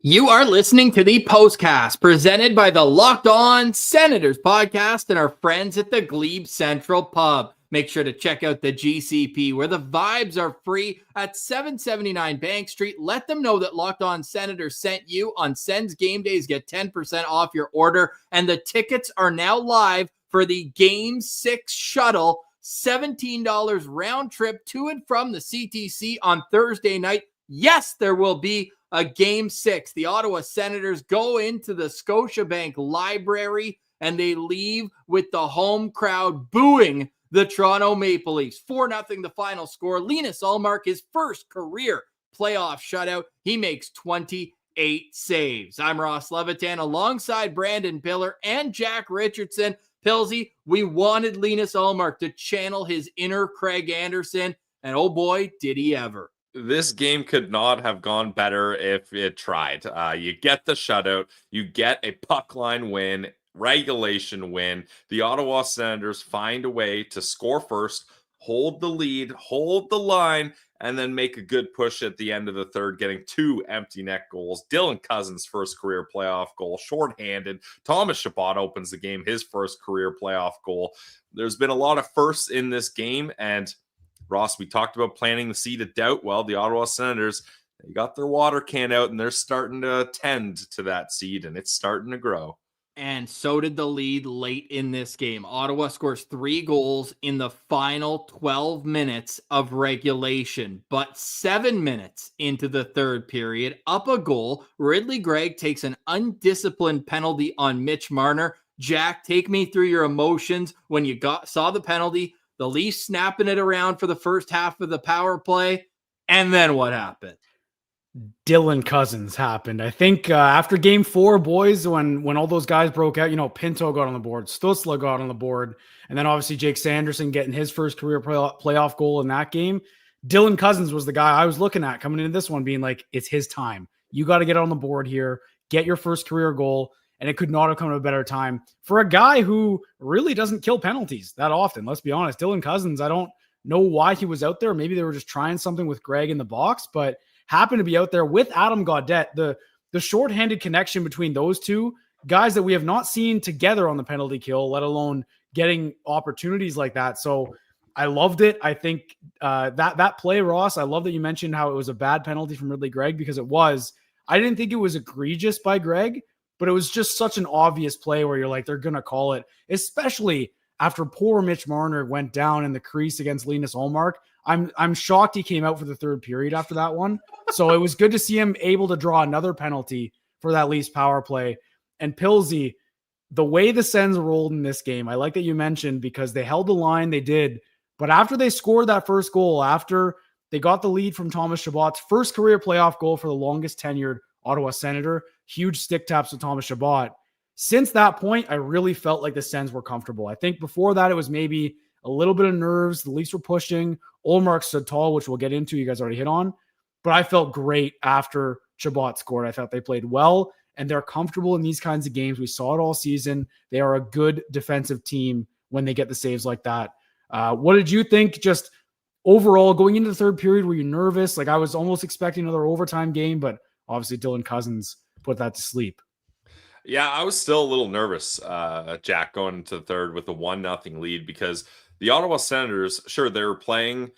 You are listening to the Postcast, presented by the Locked On Senators podcast and our friends at the Glebe Central Pub. Make sure to check out the GCP, where the vibes are free at 779 Bank Street. Let them know that Locked On Senators sent you. On Sens game days, get 10% off your order. And the tickets are now live for the Game 6 shuttle. $17 round trip to and from the CTC on Thursday night. Yes, there will be a Game 6. The Ottawa Senators go into the Scotiabank Library and they leave with the home crowd booing the Toronto Maple Leafs. 4-0 the final score. Linus Ullmark, his first career playoff shutout. He makes 28 saves. I'm Ross Levitan alongside Brandon Piller and Jack Richardson. Pilsy, we wanted Linus Ullmark to channel his inner Craig Anderson, and oh boy, did he ever. This game could not have gone better if it tried. You get the shutout. You get a puck line win, regulation win. The Ottawa Senators find a way to score first, hold the lead, hold the line, and then make a good push at the end of the third, getting 2 empty net goals. Dylan Cousins' first career playoff goal, shorthanded. Thomas Chabot opens the game, his first career playoff goal. There's been a lot of firsts in this game, and Ross, we talked about planting the seed of doubt. Well, the Ottawa Senators, they got their water can out and they're starting to tend to that seed, and it's starting to grow. And so did the lead late in this game. Ottawa scores 3 goals in the final 12 minutes of regulation, but 7 minutes into the third period, up a goal, Ridley Gregg takes an undisciplined penalty on Mitch Marner. Jack, take me through your emotions when you saw the penalty. The Leafs snapping it around for the first half of the power play. And then what happened? Dylan Cousins happened. I think after game 4, boys, when all those guys broke out, Pinto got on the board, Stutzla got on the board, and then obviously Jake Sanderson getting his first career playoff goal in that game. Dylan Cousins was the guy I was looking at coming into this one being like, it's his time. You got to get on the board here, get your first career goal. And it could not have come at a better time for a guy who really doesn't kill penalties that often. Let's be honest. Dylan Cousins, I don't know why he was out there. Maybe they were just trying something with Greg in the box, but happened to be out there with Adam Gaudette. The shorthanded connection between those two guys that we have not seen together on the penalty kill, let alone getting opportunities like that. So I loved it. I think that play, Ross, I love that you mentioned how it was a bad penalty from Ridley Gregg, because it was. I didn't think it was egregious by Gregg, but it was just such an obvious play where you're like, they're going to call it, especially after poor Mitch Marner went down in the crease against Linus Ullmark. I'm shocked he came out for the third period after that one. So it was good to see him able to draw another penalty for that Leafs power play. And Pilsy, the way the Sens rolled in this game, I like that you mentioned, because they held the line, they did. But after they scored that first goal, after they got the lead from Thomas Chabot's first career playoff goal for the longest tenured Ottawa Senator, huge stick taps with Thomas Chabot. Since that point, I really felt like the Sens were comfortable. I think before that, it was maybe a little bit of nerves. The Leafs were pushing. Ullmark stood tall, which we'll get into. You guys already hit on. But I felt great after Chabot scored. I thought they played well, and they're comfortable in these kinds of games. We saw it all season. They are a good defensive team when they get the saves like that. What did you think just overall going into the third period? Were you nervous? Like, I was almost expecting another overtime game, but obviously Dylan Cousins put that to sleep. Yeah, I was still a little nervous, Jack, going into the third with a 1-0 lead, because the Ottawa Senators, sure, they were playing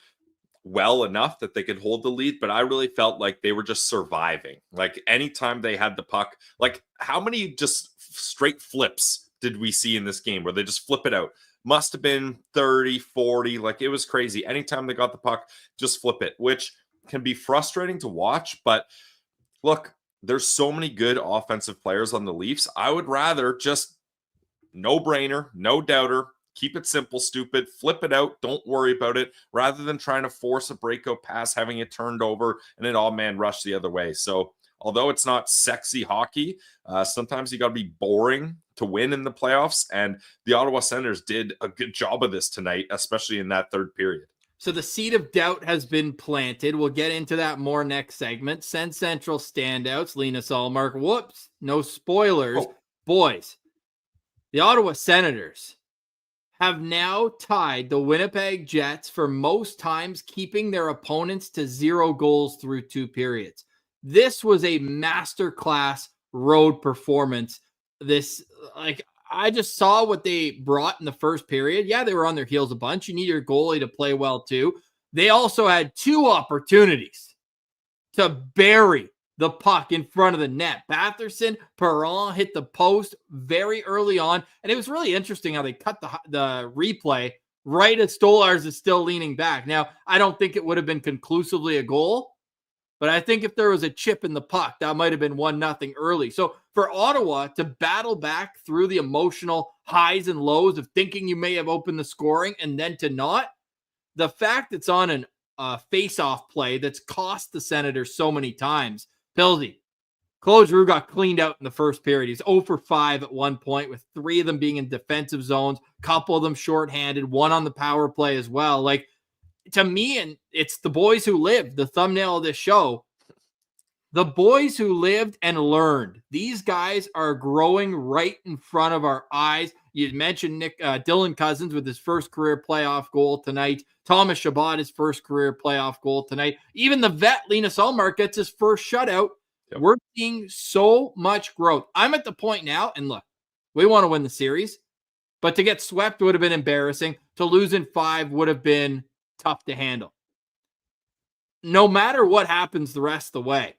well enough that they could hold the lead, but I really felt like they were just surviving. Like, anytime they had the puck, like, how many just straight flips did we see in this game where they just flip it out? Must have been 30, 40. Like, it was crazy. Anytime they got the puck, just flip it, which can be frustrating to watch. But look, there's so many good offensive players on the Leafs. I would rather just no brainer, no doubter, keep it simple, stupid, flip it out, don't worry about it, rather than trying to force a breakout pass, having it turned over, and it all man rush the other way. So although it's not sexy hockey, sometimes you got to be boring to win in the playoffs. And the Ottawa Senators did a good job of this tonight, especially in that third period. So the seed of doubt has been planted. We'll get into that more next segment. Send Central standouts, Linus Ullmark. Whoops, no spoilers. Oh. Boys, the Ottawa Senators have now tied the Winnipeg Jets for most times keeping their opponents to 0 goals through 2 periods. This was a masterclass road performance. I just saw what they brought in the first period. Yeah, they were on their heels a bunch. You need your goalie to play well too. They also had 2 opportunities to bury the puck in front of the net. Batherson, Perron hit the post very early on, and it was really interesting how they cut the replay right as Stolarz is still leaning back. Now, I don't think it would have been conclusively a goal, but I think if there was a chip in the puck, that might have been 1-0 early. So for Ottawa to battle back through the emotional highs and lows of thinking you may have opened the scoring and then to not, the fact it's on an face-off play that's cost the Senators so many times. Pilsy, Claude Giroux got cleaned out in the first period. He's 0 for 5 at one point, with 3 of them being in defensive zones, a couple of them shorthanded, 1 on the power play as well. Like, to me, and it's the boys who lived, the thumbnail of this show, the boys who lived and learned. These guys are growing right in front of our eyes. You mentioned Dylan Cousins with his first career playoff goal tonight. Thomas Chabot, his first career playoff goal tonight. Even the vet, Linus Ullmark, gets his first shutout. Yep. We're seeing so much growth. I'm at the point now, and look, we want to win the series, but to get swept would have been embarrassing. To lose in 5 would have been tough to handle. No matter what happens the rest of the way,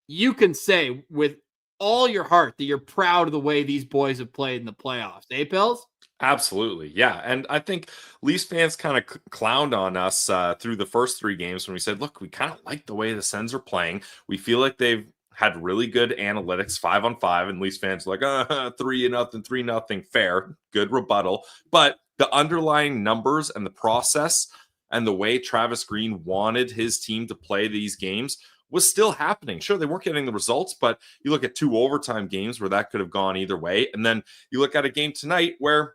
you can say with all your heart that you're proud of the way these boys have played in the playoffs. Eh, Pills? Absolutely. Yeah. And I think Leafs fans kind of clowned on us through the first 3 games when we said, look, we kind of like the way the Sens are playing. We feel like they've had really good analytics, 5-on-5, and Leafs fans are like, 3-0, 3-0, fair, good rebuttal. But the underlying numbers and the process and the way Travis Green wanted his team to play these games was still happening. Sure, they weren't getting the results, but you look at 2 overtime games where that could have gone either way. And then you look at a game tonight where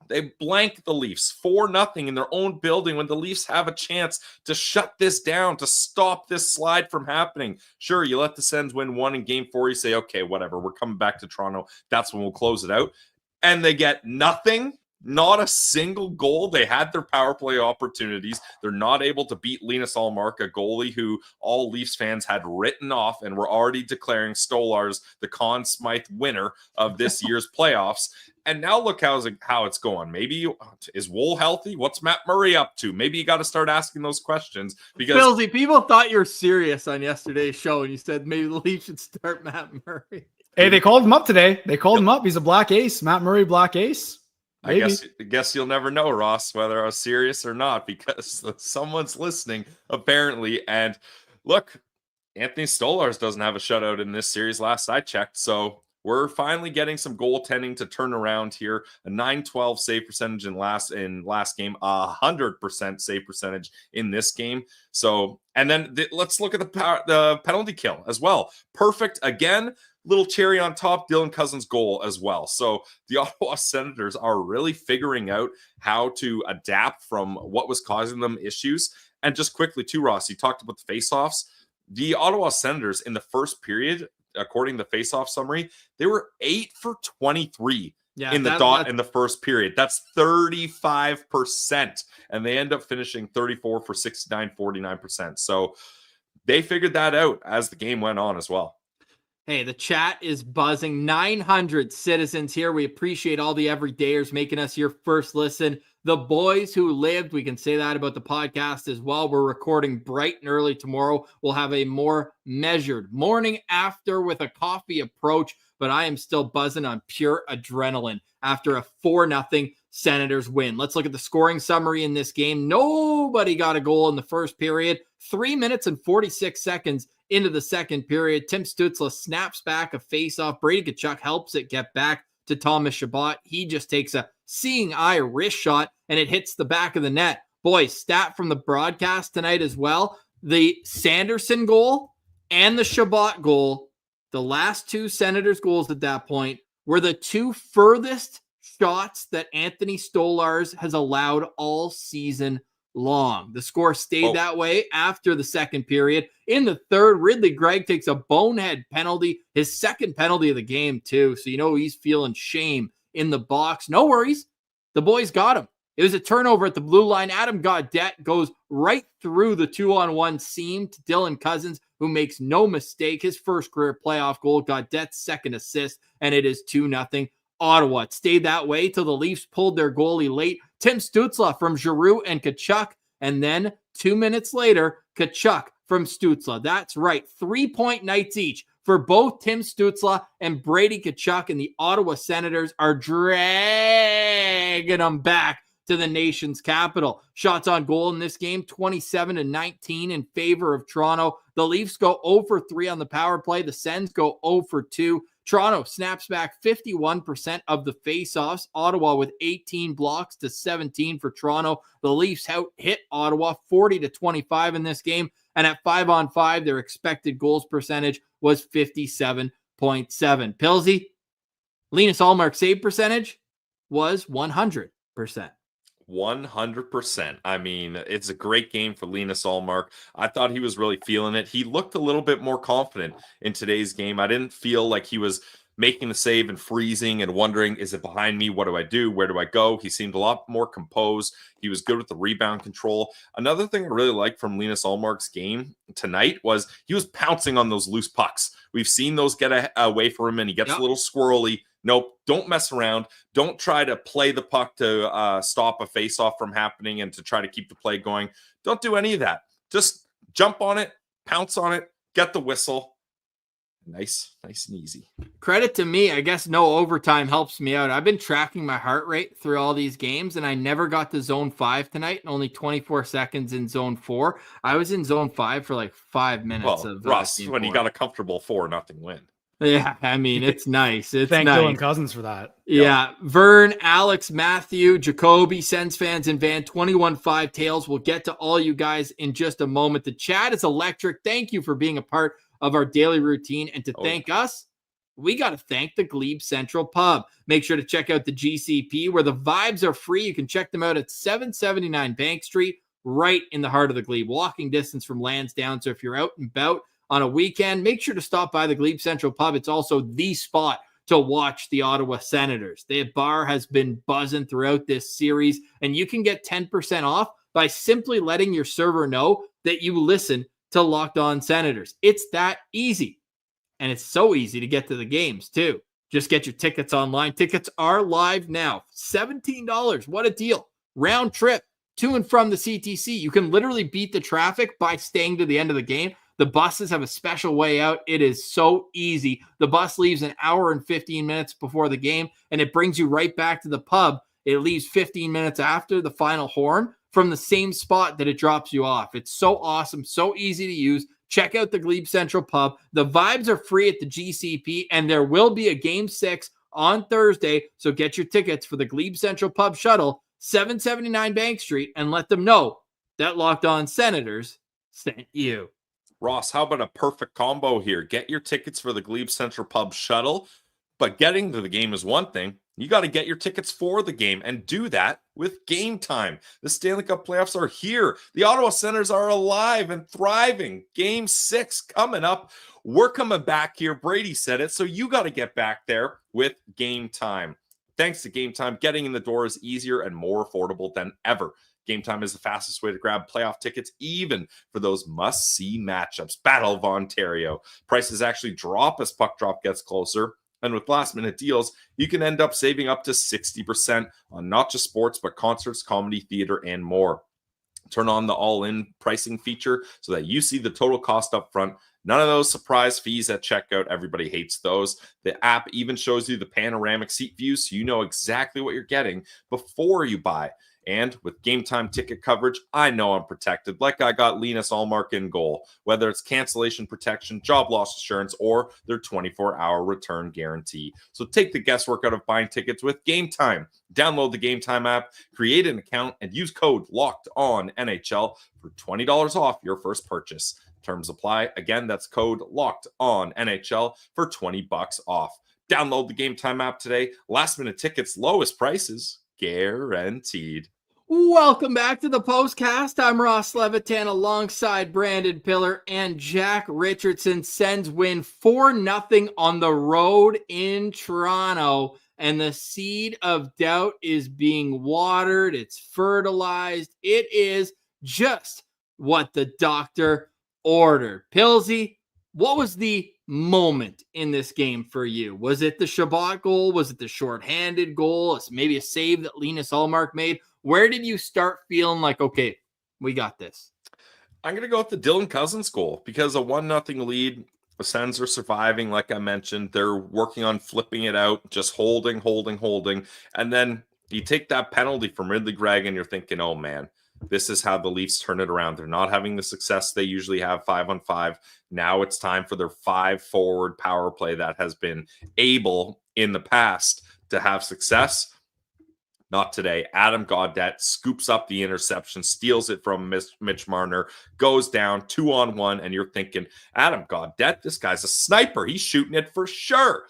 they blanked the Leafs 4-0 in their own building when the Leafs have a chance to shut this down, to stop this slide from happening. Sure, you let the Sens win 1 in game 4. You say, okay, whatever, we're coming back to Toronto. That's when we'll close it out. And they get nothing Not a single goal. They had their power play opportunities. They're not able to beat Linus Ullmark, a goalie who all Leafs fans had written off and were already declaring Stolarz the Conn Smythe winner of this year's playoffs. And now look how it's going. Maybe is Wool healthy? What's Matt Murray up to? Maybe you got to start asking those questions because Philsy, people thought you were serious on yesterday's show, and you said maybe the Leafs should start Matt Murray. Hey, they called him up today. They called him up. He's a black ace. Matt Murray, black ace. Maybe. I guess you'll never know, Ross, whether I was serious or not, because someone's listening, apparently. And look, Anthony Stolarz doesn't have a shutout in this series last I checked. So we're finally getting some goaltending to turn around here. A .912 save percentage in last game, 100% save percentage in this game. So, and then let's look at the penalty kill as well. Perfect again. Little cherry on top, Dylan Cousins' goal as well. So the Ottawa Senators are really figuring out how to adapt from what was causing them issues. And just quickly too, Ross, you talked about the faceoffs. The Ottawa Senators in the first period, according to the faceoff summary, they were 8 for 23 in the first period. That's 35%. And they end up finishing 34 for 69, 49%. So they figured that out as the game went on as well. Hey, the chat is buzzing. 900 citizens here. We appreciate all the everydayers making us your first listen. The boys who lived, we can say that about the podcast as well. We're recording bright and early tomorrow. We'll have a more measured morning after with a coffee approach, but I am still buzzing on pure adrenaline after a 4-0 Senators win. Let's look at the scoring summary in this game. Nobody got a goal in the first period. 3 minutes and 46 seconds into the second period. Tim Stützle snaps back a face-off. Brady Tkachuk helps it get back to Thomas Chabot. He just takes a seeing eye wrist shot, and it hits the back of the net. Boys, stat from the broadcast tonight as well. The Sanderson goal and the Chabot goal, the last two Senators goals at that point, were the two furthest shots that Anthony Stolarz has allowed all season long. The score stayed that way after the second period. In the third, Ridley Gregg takes a bonehead penalty, his second penalty of the game too. So you know he's feeling shame in the box. No worries. The boys got him. It was a turnover at the blue line. Adam Gaudette goes right through the 2-on-1 seam to Dylan Cousins, who makes no mistake. His first career playoff goal, Gaudette's second assist, and it is 2-0 Ottawa. It stayed that way till the Leafs pulled their goalie late. Tim Stützle from Giroux and Tkachuk. And then 2 minutes later, Tkachuk from Stützle. That's right. 3-point nights each for both Tim Stützle and Brady Tkachuk. And the Ottawa Senators are dragging them back to the nation's capital. Shots on goal in this game, 27-19 in favor of Toronto. The Leafs go 0 for 3 on the power play. The Sens go 0 for 2. Toronto snaps back 51% of the faceoffs. Ottawa with 18 blocks to 17 for Toronto. The Leafs hit Ottawa 40-25 in this game. And at 5-on-5, their expected goals percentage was 57.7. Pilsy, Linus Ullmark save percentage was 100%. 100%. I mean, it's a great game for Linus Ullmark. I thought he was really feeling it. He looked a little bit more confident in today's game. I didn't feel like he was making the save and freezing and wondering, is it behind me? What do I do? Where do I go? He seemed a lot more composed. He was good with the rebound control. Another thing I really liked from Linus Ullmark's game tonight was he was pouncing on those loose pucks. We've seen those get away from him, and he gets a little squirrely. Nope, don't mess around. Don't try to play the puck to stop a face-off from happening and to try to keep the play going. Don't do any of that. Just jump on it, pounce on it, get the whistle. Nice and easy. Credit to me. I guess no overtime helps me out. I've been tracking my heart rate through all these games, and I never got to zone 5 tonight, and only 24 seconds in zone 4. I was in zone 5 for like 5 minutes. Well, Russ, when you got a comfortable 4-0 win. Yeah, I mean, it's nice. It's Thank nice. Dylan Cousins for that. Yeah. Vern, Alex, Matthew, Jacoby, Sens fans, and Van 21-5 Tails. We'll get to all you guys in just a moment. The chat is electric. Thank you for being a part of our daily routine. And to thank us, we got to thank the Glebe Central Pub. Make sure to check out the GCP where the vibes are free. You can check them out at 779 Bank Street, right in the heart of the Glebe. Walking distance from Lansdowne. So if you're out and about on a weekend, make sure to stop by the Glebe Central Pub. It's also the spot to watch the Ottawa Senators. The bar has been buzzing throughout this series, and you can get 10% off by simply letting your server know that you listen to Locked On Senators. It's that easy. And it's so easy to get to the games, too. Just get your tickets online. Tickets are live now. $17. What a deal. Round trip to and from the CTC. You can literally beat the traffic by staying to the end of the game. The buses have a special way out. It is so easy. The bus leaves an hour and 15 minutes before the game, and it brings you right back to the pub. It leaves 15 minutes after the final horn from the same spot that it drops you off. It's so awesome, so easy to use. Check out the Glebe Central Pub. The vibes are free at the GCP, and there will be a Game 6 on Thursday, so get your tickets for the Glebe Central Pub Shuttle, 779 Bank Street, and let them know that Locked On Senators sent you. Ross, how about a perfect combo here? Get your tickets for the Glebe Central Pub Shuttle, but getting to the game is one thing. You got to get your tickets for the game and do that with Game Time. The Stanley Cup playoffs are here. The Ottawa Senators are alive and thriving. Game 6 coming up. We're coming back here. Brady said it, so you got to get back there with Game Time. Thanks to Game Time, getting in the door is easier and more affordable than ever. Game Time is the fastest way to grab playoff tickets, even for those must-see matchups. Battle of Ontario. Prices actually drop as puck drop gets closer. And with last-minute deals, you can end up saving up to 60% on not just sports, but concerts, comedy, theater, and more. Turn on the all-in pricing feature so that you see the total cost up front. None of those surprise fees at checkout. Everybody hates those. The app even shows you the panoramic seat view, so you know exactly what you're getting before you buy. And with Game Time ticket coverage, I know I'm protected, like I got Linus Ullmark in goal, whether it's cancellation protection, job loss insurance, or their 24-hour return guarantee. So take the guesswork out of buying tickets with Game Time. Download the Game Time app, create an account, and use code LOCKEDONNHL for $20 off your first purchase. Terms apply. Again, that's code LOCKEDONNHL for $20 off. Download the Game Time app today. Last minute tickets, lowest prices, guaranteed. Welcome back to the Postcast. I'm Ross Levitan alongside Brandon Piller, and Jack Richardson sends win 4-0 on the road in Toronto, and the seed of doubt is being watered. It's fertilized. It is just what the doctor ordered. Pilsy, what was the moment in this game for you? Was it the Shabbat goal? Was it the shorthanded goal? Maybe a save that Linus Ullmark made? Where did you start feeling like, okay, we got this? I'm going to go with the Dylan Cousins goal because a 1-0 lead, the Sens are surviving. Like I mentioned, they're working on flipping it out, just holding. And then you take that penalty from Ridley Gregg and you're thinking, oh man, this is how the Leafs turn it around. They're not having the success they usually have 5-on-5. Now it's time for their 5-forward power play that has been able in the past to have success. Not today. Adam Gaudette scoops up the interception, steals it from Mitch Marner, goes down 2-on-1, and you're thinking, Adam Gaudette, this guy's a sniper. He's shooting it for sure.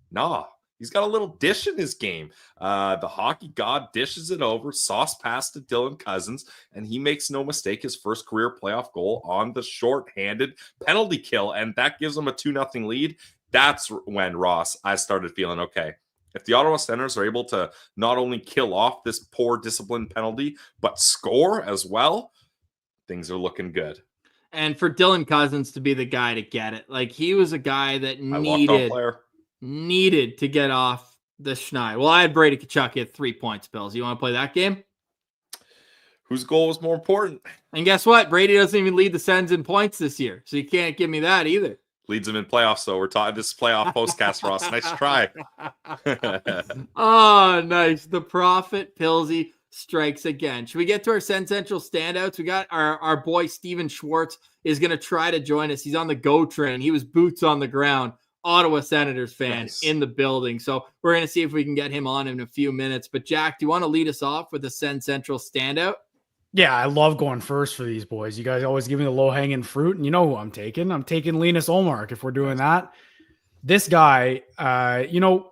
Nah, he's got a little dish in his game. The hockey god dishes it over, sauce pass to Dylan Cousins, and he makes no mistake, his first career playoff goal on the short-handed penalty kill, and that gives him a 2-0 lead. That's when, Ross, I started feeling, okay, if the Ottawa Senators are able to not only kill off this poor disciplined penalty, but score as well, things are looking good. And for Dylan Cousins to be the guy to get it, like he was a guy that needed to get off the schneid. Well, I had Brady Tkachuk at 3 points, Bills. You want to play that game? Whose goal was more important? And guess what? Brady doesn't even lead the Sens in points this year, so you can't give me that either. Leads them in playoffs, though. We're talking this playoff postcast, Ross. Nice try. Oh, nice. The prophet Pilsy strikes again. Should we get to our Sen Central standouts? We got our boy Steven Schwartz is going to try to join us. He's on the go train. He was boots on the ground. Ottawa Senators fan in the building. So we're going to see if we can get him on in a few minutes. But Jack, do you want to lead us off with a Sen Central standout? Yeah, I love going first for these boys. You guys always give me the low-hanging fruit, and you know who I'm taking. I'm taking Linus Ullmark if we're doing that. This guy, the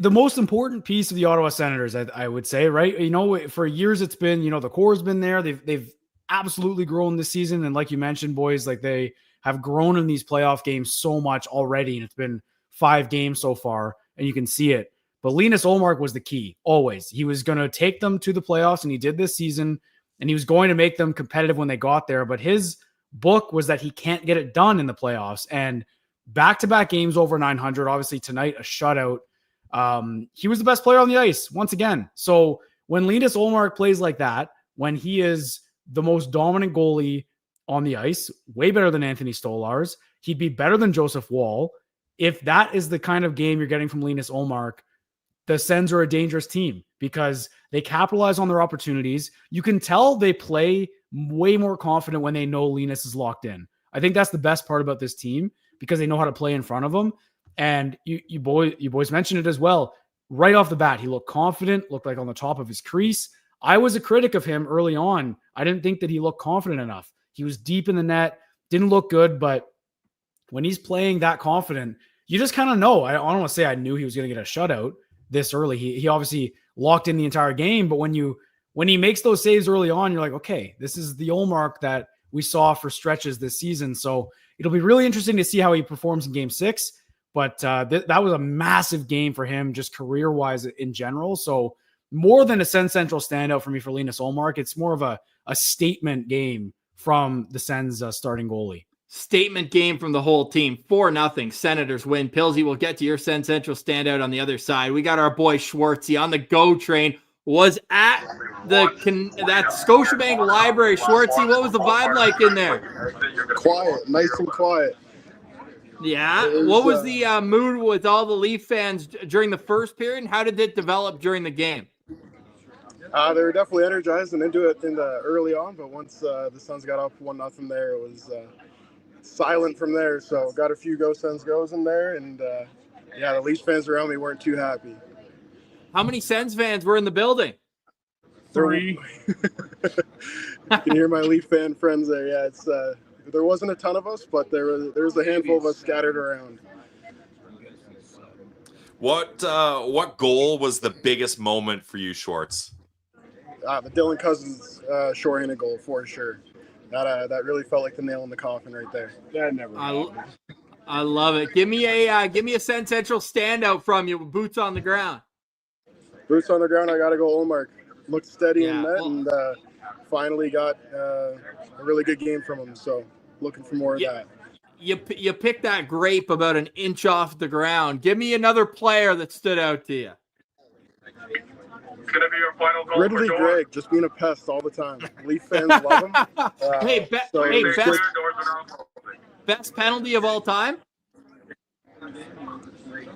most important piece of the Ottawa Senators, I would say, right? You know, for years it's been, the core's been there. They've absolutely grown this season. And like you mentioned, boys, like they have grown in these playoff games so much already, and it's been 5 games so far, and you can see it. But Linus Ullmark was the key, always. He was going to take them to the playoffs, and he did this season, and he was going to make them competitive when they got there. But his book was that he can't get it done in the playoffs. And back-to-back games over 900, obviously tonight a shutout. He was the best player on the ice once again. So when Linus Ullmark plays like that, when he is the most dominant goalie on the ice, way better than Anthony Stolarz, he'd be better than Joseph Woll. If that is the kind of game you're getting from Linus Ullmark, the Sens are a dangerous team because they capitalize on their opportunities. You can tell they play way more confident when they know Linus is locked in. I think that's the best part about this team because they know how to play in front of him. And you boys mentioned it as well. Right off the bat, he looked confident, looked like on the top of his crease. I was a critic of him early on. I didn't think that he looked confident enough. He was deep in the net, didn't look good, but when he's playing that confident, you just kind of know. I don't want to say I knew he was going to get a shutout this early. He obviously locked in the entire game, but when he makes those saves early on, you're like, okay, this is the Ullmark that we saw for stretches this season. So it'll be really interesting to see how he performs in Game 6. But that was a massive game for him, just career-wise in general. So more than a Sens Central standout for me for Linus Ullmark, it's more of a statement game from the Sens starting goalie. Statement game from the whole team. 4-0. Senators win. Pillsy, we'll get to your Sens Central standout on the other side. We got our boy Schwartzy on the GO train. Was at that Scotiabank Library. Schwartzy, what was the vibe like in there? Quiet, nice and quiet. Yeah. What was the mood with all the Leaf fans during the first period, and how did it develop during the game? They were definitely energized and into it early on, but once the Sens got up 1-0 there, it was silent from there. So got a few Go Sens goes in there, and the Leafs fans around me weren't too happy. How many Sens fans were in the building? 3. You can hear my Leaf fan friends there. Yeah, it's there wasn't a ton of us, but there was a handful of us scattered around. What goal was the biggest moment for you, Schwartz? The Dylan Cousins shorthanded goal for sure. That really felt like the nail in the coffin right there. That never. I love it. Give me a Sens Central standout from you with boots on the ground. Boots on the ground. I got to go Ullmark. Looked steady in net and finally got a really good game from him. So looking for more of that. You picked that grape about an inch off the ground. Give me another player that stood out to you. It's going to be your final goal. Ridley Gregg, just being a pest all the time. Leaf fans love him. Best penalty of all time?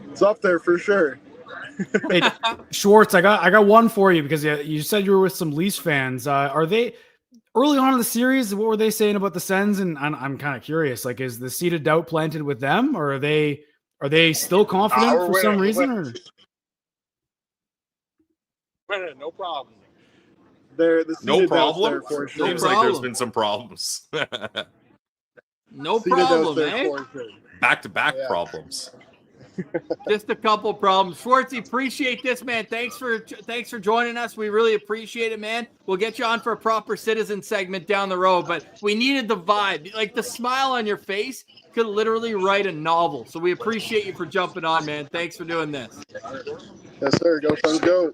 It's up there for sure. Hey, Schwartz, I got one for you because you said you were with some Leafs fans. Are they early on in the series? What were they saying about the Sens? And I'm kind of curious. Like, is the seed of doubt planted with them, or are they still confident for some reason? Or? No problem. No problem? For sure. Seems like there's been some problems. No problem, eh? Back-to-back problems. Just a couple problems. Schwartzy, appreciate this, man. Thanks for joining us. We really appreciate it, man. We'll get you on for a proper citizen segment down the road, but we needed the vibe. Like, the smile on your face could literally write a novel. So we appreciate you for jumping on, man. Thanks for doing this. Yes, sir. Go Sens, go.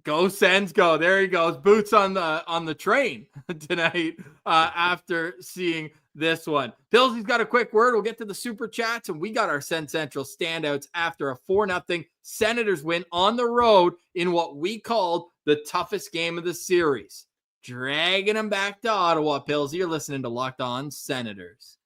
Go Sens, go. There he goes. Boots on the train tonight after seeing this one. Pillsy's got a quick word. We'll get to the super chats, and we got our Sens Central standouts after a 4-0 Senators win on the road in what we called the toughest game of the series. Dragging them back to Ottawa. Pillsy, you're listening to Locked On Senators.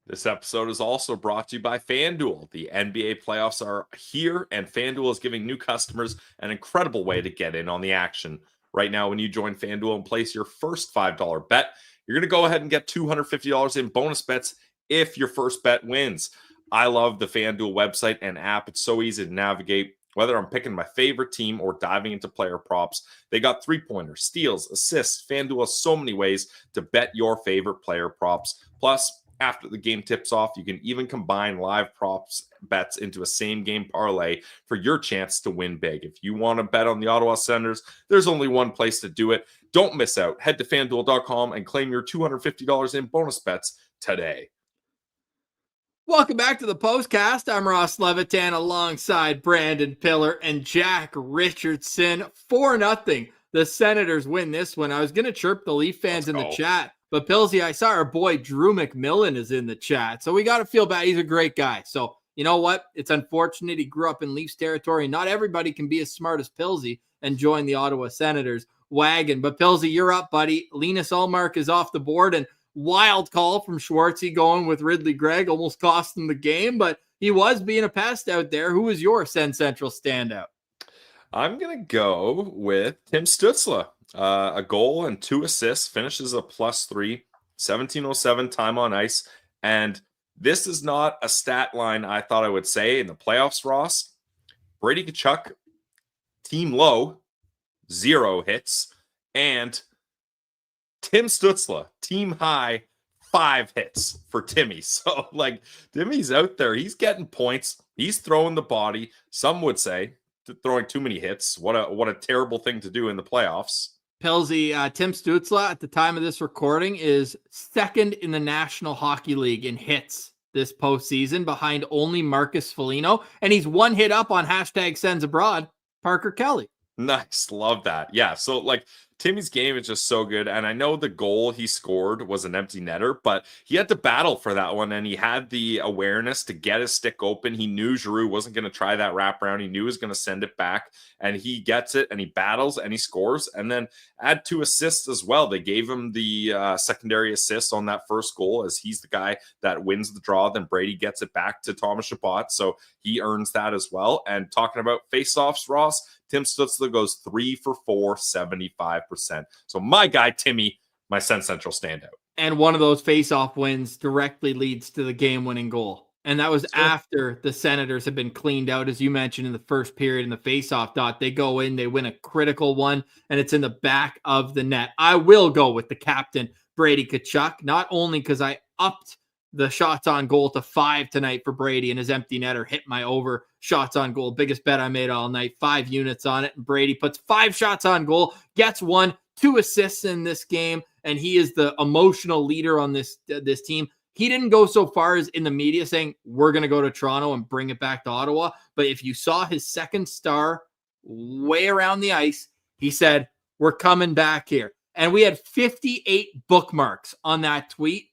This episode is also brought to you by FanDuel. The NBA playoffs are here, and FanDuel is giving new customers an incredible way to get in on the action. Right now, when you join FanDuel and place your first $5 bet, you're going to go ahead and get $250 in bonus bets if your first bet wins. I love the FanDuel website and app. It's so easy to navigate. Whether I'm picking my favorite team or diving into player props, they got three-pointers, steals, assists. FanDuel has so many ways to bet your favorite player props. Plus, after the game tips off, you can even combine live props bets into a same-game parlay for your chance to win big. If you want to bet on the Ottawa Senators, there's only one place to do it. Don't miss out. Head to FanDuel.com and claim your $250 in bonus bets today. Welcome back to the Postcast. I'm Ross Levitan alongside Brandon Piller and Jack Richardson. 4-0. The Senators win this one. I was going to chirp the Leaf fans in the chat, but Pillsy, I saw our boy Drew McMillan is in the chat. So we got to feel bad. He's a great guy. So you know what? It's unfortunate he grew up in Leafs territory. Not everybody can be as smart as Pillsy and join the Ottawa Senators wagon. But Pillsy, you're up, buddy. Linus Ullmark is off the board, and wild call from Schwartzy going with Ridley Gregg almost cost him the game, but he was being a pest out there. Who was your Sen Central standout? I'm going to go with Tim Stützle. A goal and 2 assists, finishes a +3, 17:07 time on ice. And this is not a stat line I thought I would say in the playoffs, Ross. Brady Tkachuk, team low, 0 hits. And Tim Stützle, team high, 5 hits for Timmy. So, Timmy's out there. He's getting points. He's throwing the body. Some would say throwing too many hits. What a terrible thing to do in the playoffs. Pillsy, Tim Stützle, at the time of this recording, is second in the National Hockey League in hits this postseason, behind only Marcus Foligno. And he's 1 hit up on #SensAbroad, Parker Kelly. Nice. Love that. Yeah. So, Timmy's game is just so good. And I know the goal he scored was an empty netter, but he had to battle for that one. And he had the awareness to get his stick open. He knew Giroux wasn't going to try that wraparound. He knew he was going to send it back, and he gets it and he battles and he scores. And then add 2 assists as well. They gave him the secondary assist on that first goal, as he's the guy that wins the draw. Then Brady gets it back to Thomas Chabot. So he earns that as well. And talking about faceoffs, Ross, Tim Stützle goes 3 for 4, 75%. So my guy, Timmy, my Sen Central standout. And one of those face-off wins directly leads to the game-winning goal. And that was after the Senators had been cleaned out, as you mentioned, in the first period in the face-off dot. They go in, they win a critical one, and it's in the back of the net. I will go with the captain, Brady Tkachuk, not only because I upped the shots on goal to 5 tonight for Brady, and his empty netter hit my over shots on goal. Biggest bet I made all night, 5 units on it. And Brady puts 5 shots on goal, gets 1, 2 assists in this game. And he is the emotional leader on this team. He didn't go so far as in the media saying, we're going to go to Toronto and bring it back to Ottawa. But if you saw his second star way around the ice, he said, we're coming back here. And we had 58 bookmarks on that tweet,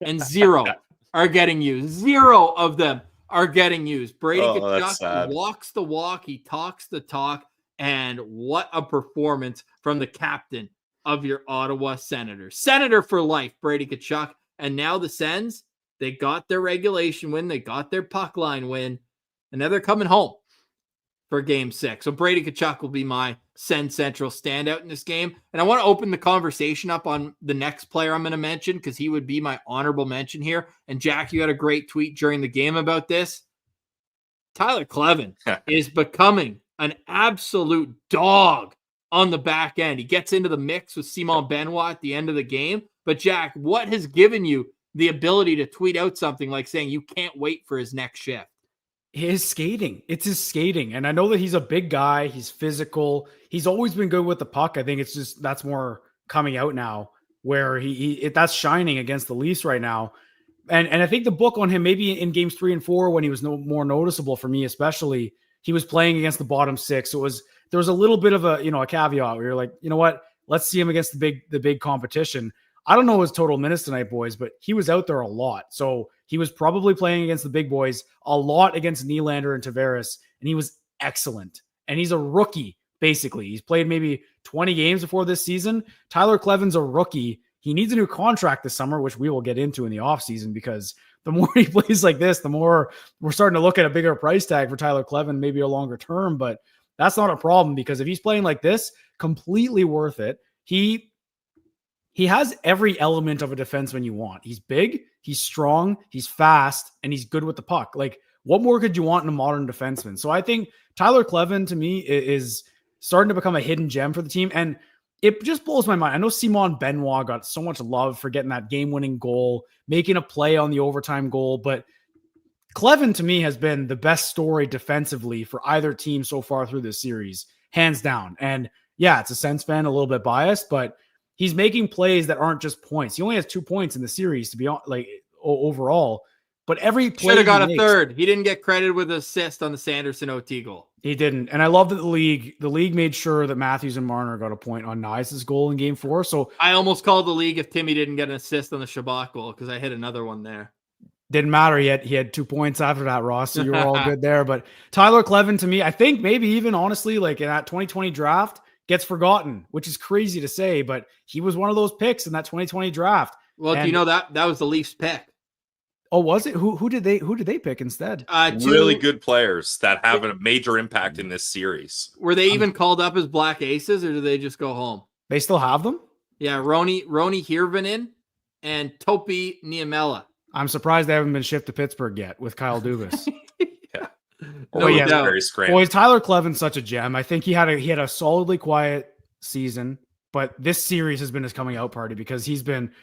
and 0 are getting used. 0 of them are getting used. Brady Tkachuk walks the walk. He talks the talk. And what a performance from the captain of your Ottawa Senators. Senator for life, Brady Tkachuk. And now the Sens, they got their regulation win. They got their puck line win. And now they're coming home for Game 6. So Brady Tkachuk will be my Sen Central standout in this game. And I want to open the conversation up on the next player I'm going to mention, because he would be my honorable mention here. And Jack, you had a great tweet during the game about this. Tyler Kleven is becoming an absolute dog on the back end. He gets into the mix with Simon Benoit at the end of the game. But Jack, what has given you the ability to tweet out something like saying you can't wait for his next shift? His skating. It's his skating. And I know that he's a big guy. He's physical. He's always been good with the puck. I think it's just that's more coming out now, where that's shining against the Leafs right now. And I think the book on him, maybe in games 3 and 4, when he was more noticeable for me, especially, he was playing against the bottom 6. So there was a little bit of a caveat where you're like, you know what, let's see him against the big competition. I don't know his total minutes tonight, boys, but he was out there a lot. So he was probably playing against the big boys a lot, against Nylander and Tavares, and he was excellent. And he's a rookie, basically. He's played maybe 20 games before this season. Tyler Kleven's a rookie. He needs a new contract this summer, which we will get into in the offseason, because the more he plays like this, the more we're starting to look at a bigger price tag for Tyler Kleven, maybe a longer term. But that's not a problem, because if he's playing like this, completely worth it. He has every element of a defenseman you want. He's big, he's strong, he's fast, and he's good with the puck. Like, what more could you want in a modern defenseman? So I think Tyler Kleven, to me, is starting to become a hidden gem for the team. And it just blows my mind. I know Simon Benoit got so much love for getting that game-winning goal, making a play on the overtime goal, but Kleven, to me, has been the best story defensively for either team so far through this series, hands down. And yeah, it's a Sens fan, a little bit biased, but he's making plays that aren't just points. He only has 2 points in the series, to be honest, overall. But every play should have got a makes, third. He didn't get credited with an assist on the Sanderson OT goal. He didn't. And I love that the league made sure that Matthews and Marner got a point on Nice's goal in game 4. So I almost called the league if Timmy didn't get an assist on the Shabbat goal because I hit another one there. Didn't matter yet. He had 2 points after that, Ross. So you were all good there. But Tyler Kleven, to me, I think maybe even honestly, like in that 2020 draft, gets forgotten, which is crazy to say, but he was one of those picks in that 2020 draft. Well, do you know that was the Leafs pick? Oh, was it? Who did they pick instead? Really good players that have a major impact in this series. Were they even called up as Black Aces, or did they just go home? They still have them? Yeah, Roni Hirvonen and Topi Niemela. I'm surprised they haven't been shipped to Pittsburgh yet with Kyle Dubas. Yeah. No yeah, doubt. Very scrappy. Boys, Tyler Kleven's such a gem. I think he had a solidly quiet season, but this series has been his coming out party because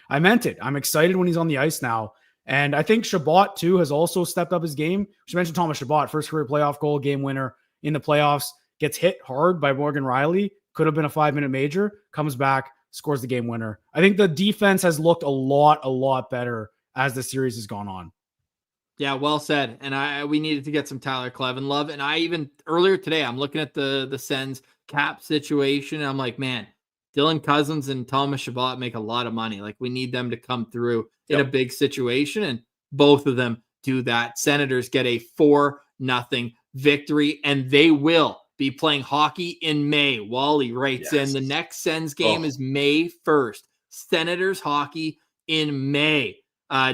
I meant it. I'm excited when he's on the ice now. And I think Shabbat, too, has also stepped up his game. She mentioned Thomas Shabbat, first career playoff goal, game winner in the playoffs, gets hit hard by Morgan Riley. Could have been a 5-minute major, comes back, scores the game winner. I think the defense has looked a lot better as the series has gone on. Yeah, well said. And we needed to get some Tyler Kleven love. And I even earlier today, I'm looking at the Sens cap situation. And I'm like, man, Dylan Cousins and Thomas Shabbat make a lot of money. Like, we need them to come through in a big situation. And both of them do that. Senators get a 4-0 victory, and they will be playing hockey in May. Wally writes in the next Sens game is May 1st. Senators hockey in May.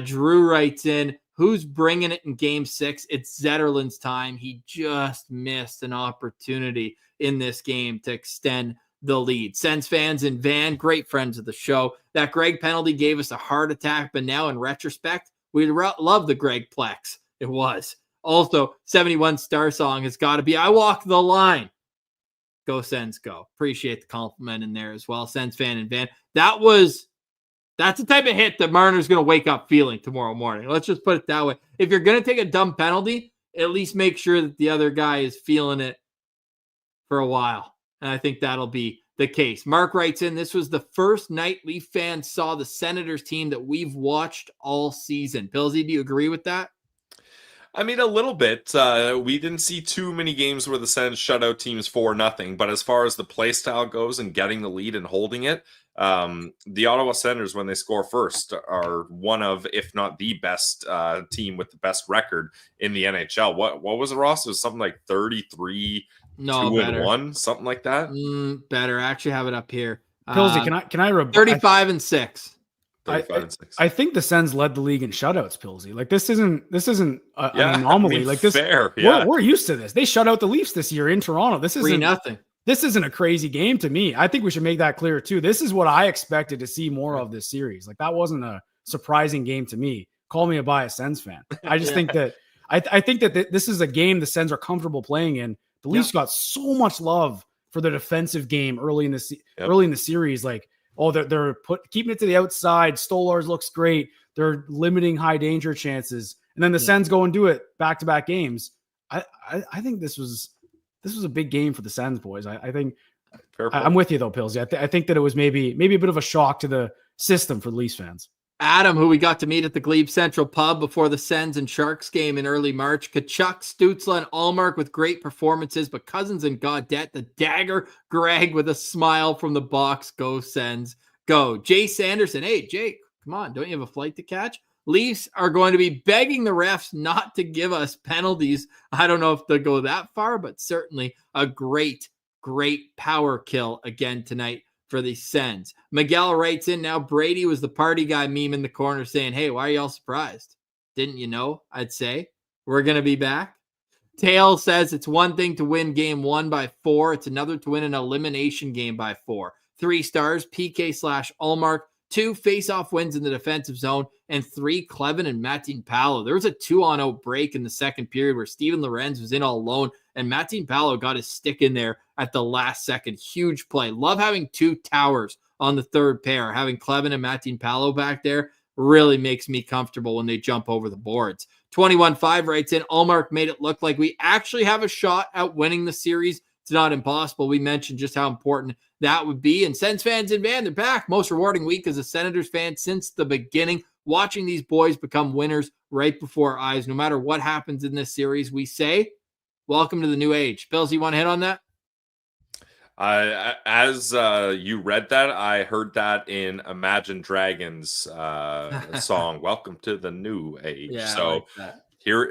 Drew writes in, who's bringing it in game 6? It's Zetterlund's time. He just missed an opportunity in this game to extend the lead. Sens fans in Van, great friends of the show. That Greg penalty gave us a heart attack, but now in retrospect, we love the Greg Plex. It was. Also, 71 Star Song has got to be, I walk the line. Go Sens, go. Appreciate the compliment in there as well. Sens fan in Van. That's the type of hit that Marner's going to wake up feeling tomorrow morning. Let's just put it that way. If you're going to take a dumb penalty, at least make sure that the other guy is feeling it for a while. And I think that'll be the case. Mark writes in, this was the first night Leaf fans saw the Senators team that we've watched all season. Pillsy, do you agree with that? I mean, a little bit. We didn't see too many games where the Sens shut out teams 4-0. But as far as the play style goes and getting the lead and holding it, the Ottawa Senators, when they score first, are one of, if not the best team with the best record in the NHL. What was it, Ross? It was something like 33 2-1, something like that. Better. I actually have it up here. Pillsy, can I 35-6. 35-6. I think the Sens led the league in shutouts, Pillsy. Like, this isn't an anomaly. I mean, like this, fair. Yeah. We're used to this. They shut out the Leafs this year in Toronto. This isn't 3-0. This isn't a crazy game to me. I think we should make that clear too. This is what I expected to see more of this series. Like, that wasn't a surprising game to me. Call me a biased Sens fan. I just think that I think that this is a game the Sens are comfortable playing in. The Leafs got so much love for the defensive game early in the series. Like, oh, they're keeping it to the outside. Stolarz looks great. They're limiting high danger chances, and then the Sens go and do it back-to-back games. I think this was a big game for the Sens, boys. I think I'm with you though, Pillsy. I think that it was maybe a bit of a shock to the system for the Leafs fans. Adam, who we got to meet at the Glebe Central pub before the Sens and Sharks game in early March. Kachuk, Stutzla, and Ullmark with great performances, but Cousins and Gaudette, the dagger, Greg with a smile from the box. Go Sens, go. Jay Sanderson. Hey, Jake, come on. Don't you have a flight to catch? Leafs are going to be begging the refs not to give us penalties. I don't know if they'll go that far, but certainly a great power kill again tonight for the Sens. Miguel writes in, now Brady was the party guy meme in the corner saying, hey, why are y'all surprised? Didn't you know? I'd say we're going to be back. Tail says it's one thing to win game 1 by 4. It's another to win an elimination game by 4. 3 stars, PK/Ullmark, 2 face-off wins in the defensive zone, and 3 Kleven and Matin Palo. There was a 2-on-0 break in the second period where Steven Lorenz was in all alone, and Matin Palo got his stick in there at the last second. Huge play. Love having 2 towers on the third pair. Having Kleven and Matin Palo back there really makes me comfortable when they jump over the boards. 21-5 writes in, Ullmark made it look like we actually have a shot at winning the series. It's not impossible. We mentioned just how important that would be. And Sens fans in Van, they're back. Most rewarding week as a Senators fan since the beginning. watching these boys become winners right before our eyes. No matter what happens in this series, we say, welcome to the new age. Bills, you want to hit on that? As you read that, I heard that in Imagine Dragons song, Welcome to the New Age. Yeah, so I like that.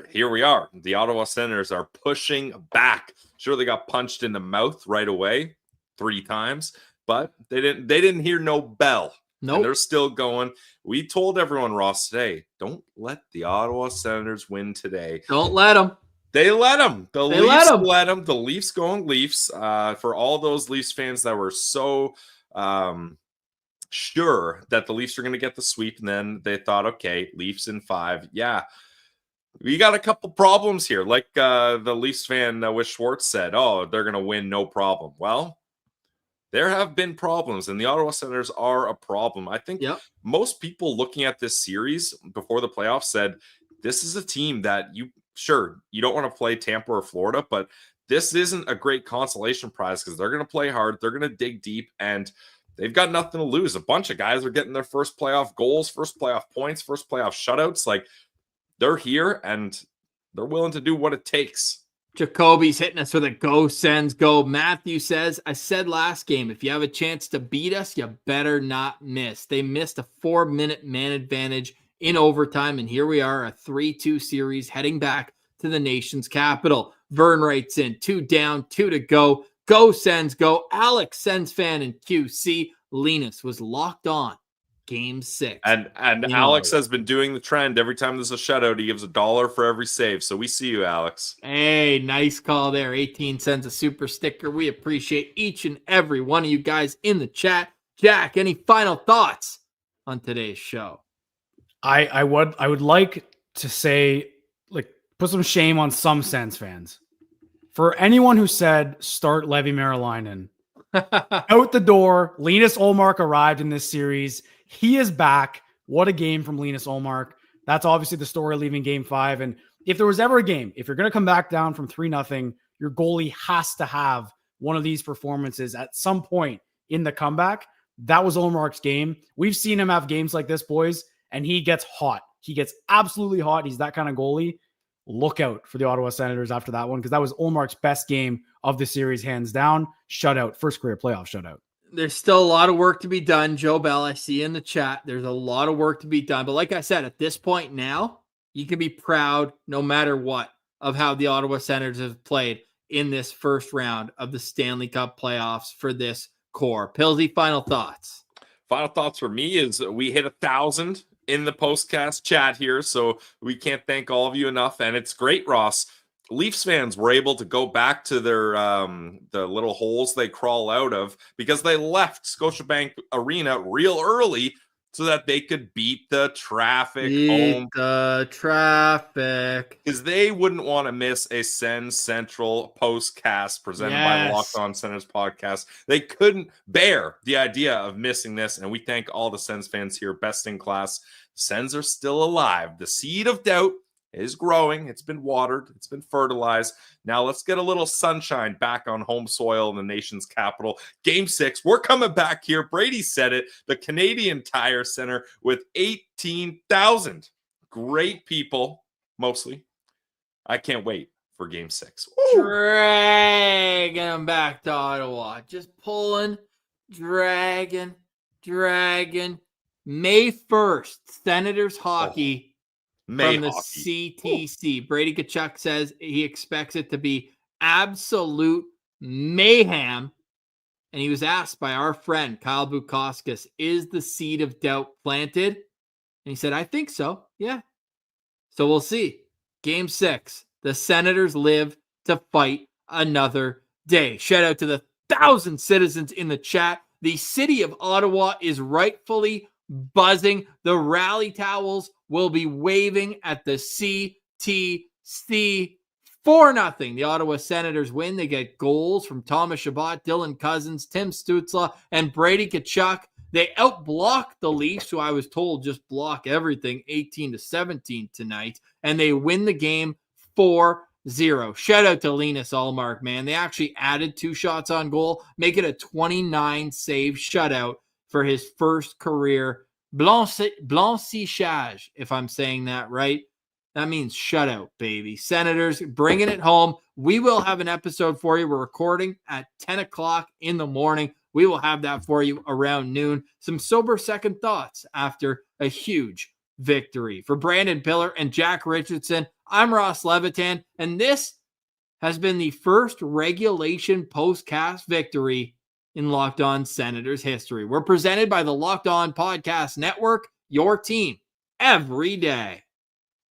Here we are. The Ottawa Senators are pushing back. Sure, they got punched in the mouth right away 3 times, but they didn't hear no bell. Nope. And they're still going. We told everyone, Ross, today, don't let the Ottawa Senators win today. Don't let them. They let them. The They Leafs let 'em. The Leafs going Leafs. For all those Leafs fans that were so sure that the Leafs are going to get the sweep, and then they thought, okay, Leafs in 5. Yeah, we got a couple problems here. Like the Leafs fan with Schwartz said, oh, they're going to win, no problem. Well, there have been problems, and the Ottawa Senators are a problem. I think most people looking at this series before the playoffs said, this is a team that you don't want to play Tampa or Florida, but this isn't a great consolation prize because they're going to play hard. They're going to dig deep, and they've got nothing to lose. A bunch of guys are getting their first playoff goals, first playoff points, first playoff shutouts. Like, they're here, and they're willing to do what it takes. Jacoby's hitting us with a go, Sens, go. Matthew says, I said last game, if you have a chance to beat us, you better not miss. They missed a 4-minute man advantage in overtime, and here we are, a 3-2 series heading back to the nation's capital. Vern writes in, 2 down, 2 to go. Go, Sens, go. Alex, Sens fan in QC. Linus was locked on Game 6. And Alex has been doing the trend. Every time there's a shutout, he gives $1 for every save. So we see you, Alex. Hey, nice call there. 18 cents a super sticker. We appreciate each and every one of you guys in the chat. Jack, any final thoughts on today's show? I would like to say, like, put some shame on some Sens fans. For anyone who said start Levi Merrilainen, out the door, Linus Ullmark arrived in this series. He is back. What a game from Linus Ullmark. That's obviously the story leaving Game 5. And if there was ever a game, if you're going to come back down from 3-0, your goalie has to have one of these performances at some point in the comeback. That was Ullmark's game. We've seen him have games like this, boys, and he gets hot. He gets absolutely hot. He's that kind of goalie. Look out for the Ottawa Senators after that one, because that was Ullmark's best game of the series, hands down. Shutout, first career playoff shutout. There's still a lot of work to be done. Joe Bell, I see in the chat, there's a lot of work to be done. But like I said, at this point now, you can be proud no matter what of how the Ottawa Senators have played in this first round of the Stanley Cup playoffs for this core. Pillsy, final thoughts. Final thoughts for me is we hit 1,000 in the Postcast chat here, so we can't thank all of you enough. And it's great, Ross. Leafs fans were able to go back to their the little holes they crawl out of because they left Scotiabank Arena real early so that they could beat the traffic home. The traffic. Because they wouldn't want to miss a Sens Central Postcast presented by the Locked On Senators podcast. They couldn't bear the idea of missing this, and we thank all the Sens fans here, best in class. The Sens are still alive. The seed of doubt is growing. It's been watered. It's been fertilized. Now let's get a little sunshine back on home soil in the nation's capital. Game 6, we're coming back here. Brady said it. The Canadian Tire Center with 18,000 great people, mostly. I can't wait for Game 6. Woo! Dragging them back to Ottawa. Just pulling, dragging. May 1st, Senators hockey. From the CTC. Ooh. Brady Kachuk says he expects it to be absolute mayhem. And he was asked by our friend Kyle Bukauskas, is the seed of doubt planted? And he said, I think so. Yeah. So we'll see. Game 6. The Senators live to fight another day. Shout out to the 1,000 citizens in the chat. The city of Ottawa is rightfully buzzing. The rally towels will be waving at the CTC. 4-0. The Ottawa Senators win. They get goals from Thomas Chabot, Dylan Cousins, Tim Stützle, and Brady Kachuk. They outblock the Leafs, who I was told just block everything, 18-17 tonight, and they win the game 4-0. Shout out to Linus Ullmark, man. They actually added 2 shots on goal, make it a 29 save shutout for his first career blanchissage, if I'm saying that right. That means shutout, baby. Senators bringing it home. We will have an episode for you. We're recording at 10 o'clock in the morning. We will have that for you around noon. Some sober second thoughts after a huge victory. For Brandon Piller and Jack Richardson, I'm Ross Levitan, and this has been the first regulation postcast victory in Locked On Senators history. We're presented by the Locked On Podcast Network, your team every day.